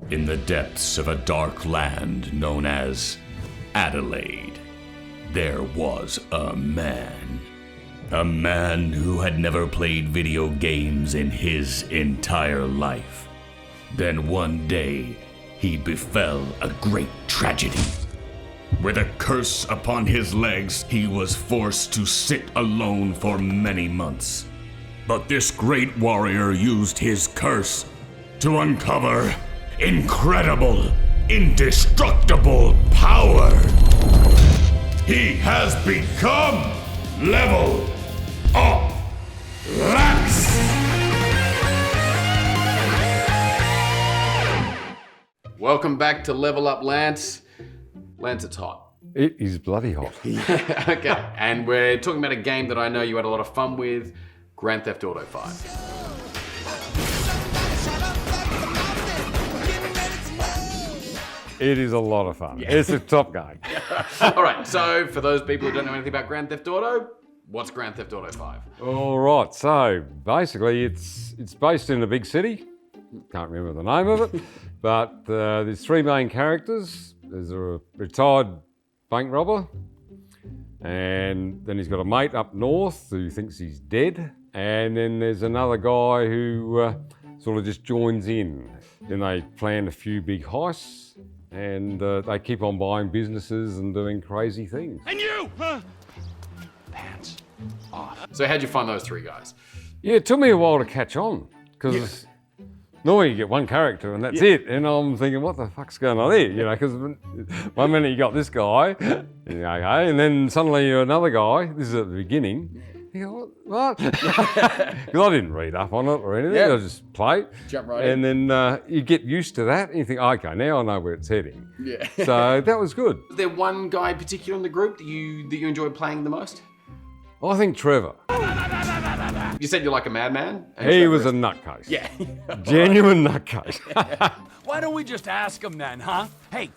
In the depths of a dark land known as Adelaide, there was a man. A man who had never played video games in his entire life. Then one day, he befell a great tragedy. With a curse upon his legs, he was forced to sit alone for many months. But this great warrior used his curse to uncover incredible, indestructible power. He has become Level Up Lance. Welcome back to Level Up Lance. Lance, it's hot. It is bloody hot. Okay, and we're talking about a game that I know you had a lot of fun with, Grand Theft Auto 5. It is a lot of fun. Yeah. It's a top game. All right, so for those people who don't know anything about Grand Theft Auto, what's Grand Theft Auto 5? All right, so basically it's based in a big city. Can't remember the name of it, but there's three main characters. There's a retired bank robber, and then he's got a mate up north who thinks he's dead, and then there's another guy who sort of just joins in. Then they plan a few big heists, and they keep on buying businesses and doing crazy things. And you! Pants off. So how'd you find those three guys? Yeah, it took me a while to catch on, because normally you get one character and that's it, and I'm thinking, what the fuck's going on here? You know, because one minute you got this guy, okay, and then suddenly you're another guy. This is at the beginning. You go, what? Because I didn't read up on it or anything. I just play. Jump right in. And then you get used to that, and you think, okay, now I know where it's heading. Yeah. So that was good. Was there one guy in particular in the group that you enjoyed playing the most? I think Trevor. You said you're like a madman? He was a nutcase. Yeah. Genuine nutcase. Why don't we just ask him then, huh? Hey,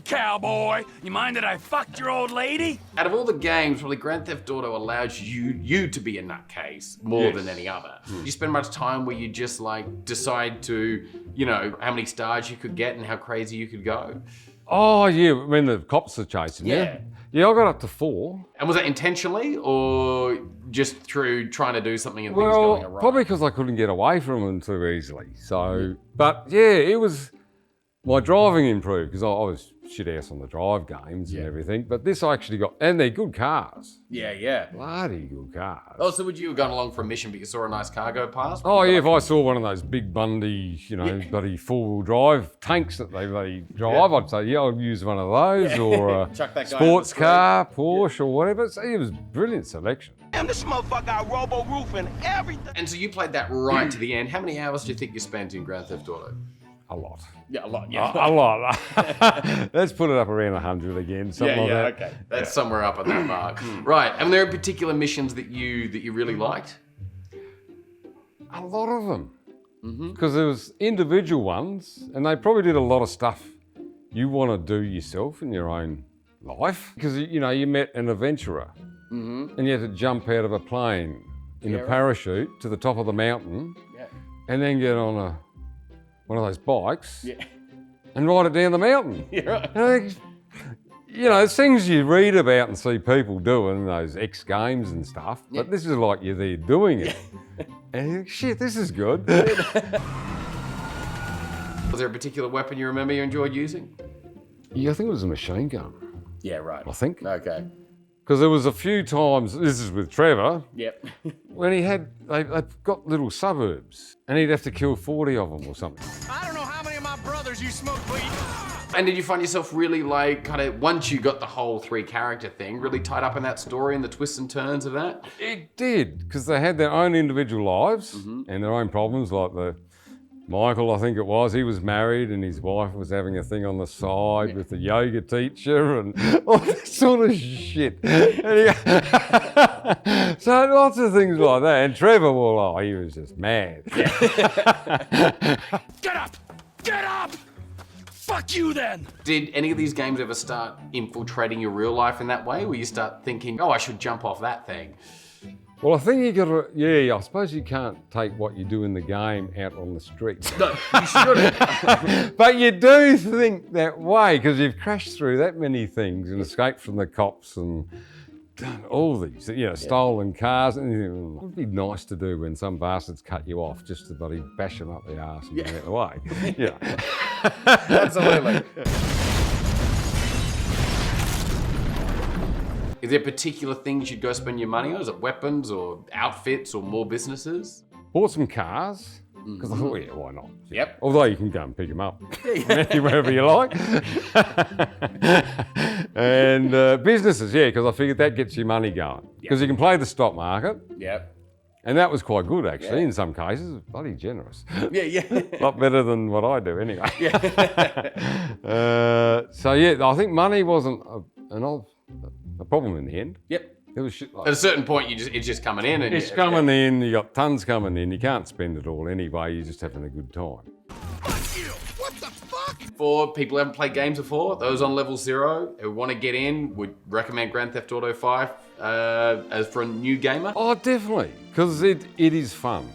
cowboy, you mind that I fucked your old lady? Out of all the games, probably Grand Theft Auto allows you to be a nutcase more than any other. Do you spend much time where you just like decide to, you know, how many stars you could get and how crazy you could go? Oh, yeah, when the cops are chasing you. Yeah, I got up to 4. And was that intentionally or just through trying to do something and things going awry? Probably because I couldn't get away from them too easily. So, but yeah, it was, my driving improved because I was shit ass on the drive games and everything. But this I actually got, and they're good cars. Yeah. Bloody good cars. Oh, so would you have gone along for a mission because you saw a nice car go past? Oh yeah, if I saw one of those big Bundy, you know, bloody four-wheel drive tanks that they drive, I'd say, I'll use one of those, or a Chuck that guy sports car, Porsche, or whatever. So it was a brilliant selection. Damn, this motherfucker got robo roof and everything. And so you played that right to the end. How many hours do you think you spent in Grand Theft Auto? A lot. Yeah, a lot. Yeah, a lot. Let's put it up around 100 again. Something like that. Okay. That's somewhere up at that mark. Right. And there are particular missions that you really liked? A lot of them. Because there was individual ones, and they probably did a lot of stuff you want to do yourself in your own life. Because, you know, you met an adventurer, and you had to jump out of a plane in a parachute to the top of the mountain, and then get on one of those bikes and ride it down the mountain. You know, it's things you read about and see people doing, those X Games and stuff, but this is like you're there doing it. And you think, shit, this is good. Was there a particular weapon you remember you enjoyed using? Yeah, I think it was a machine gun. Yeah, right. I think. Okay. Because there was a few times, this is with Trevor, Yep. when he had, they've got little suburbs, and he'd have to kill 40 of them or something. I don't know how many of my brothers you smoke weed. And did you find yourself really like, kind of, once you got the whole 3 character thing, really tied up in that story and the twists and turns of that? It did, because they had their own individual lives and their own problems, like Michael, I think it was, he was married and his wife was having a thing on the side with the yoga teacher and all this sort of shit. And so lots of things like that. And Trevor, well, he was just mad. Get up! Get up! Fuck you then! Did any of these games ever start infiltrating your real life in that way, where you start thinking, oh, I should jump off that thing? Well, I think you got to, yeah, I suppose you can't take what you do in the game out on the streets. No, you shouldn't. But you do think that way because you've crashed through that many things and escaped from the cops and done all these, stolen cars. And you think, it would be nice to do when some bastards cut you off just to bloody bash them up the arse and get out of the way. Yeah. Absolutely. Is there particular things you'd go spend your money on? Is it weapons or outfits or more businesses? Bought some cars because I thought, yeah, why not? Yep. Although you can go and pick them up wherever you like. And businesses, yeah, because I figured that gets your money going. Because you can play the stock market. Yep. And that was quite good, actually, in some cases. Bloody generous. Yeah. A lot better than what I do, anyway. So, yeah, I think money wasn't a problem in the end. Yep. It was shit like At a certain point, it's just coming in. And it's coming in, you got tons coming in. You can't spend it all anyway, you're just having a good time. For people who haven't played games before, those on level 0 who want to get in, would recommend Grand Theft Auto 5 as for a new gamer? Oh, definitely, because it is fun.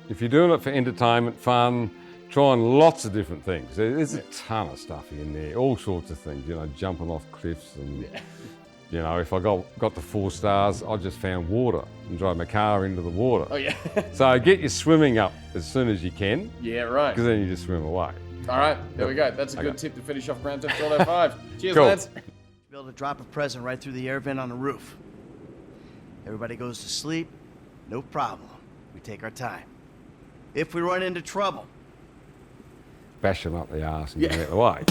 If you're doing it for entertainment, fun, trying lots of different things. There's a ton of stuff in there, all sorts of things, jumping off cliffs and, if I got to 4 stars, I just found water and drove my car into the water. Oh, yeah. So get your swimming up as soon as you can, Yeah, right. because then you just swim away. All right, there we go. That's a good tip to finish off Grand Theft Auto 5. Cheers, Cool. lads. Be able to drop a present right through the air vent on the roof. Everybody goes to sleep, no problem. We take our time. If we run into trouble, Bash them up the arse and get out of the way.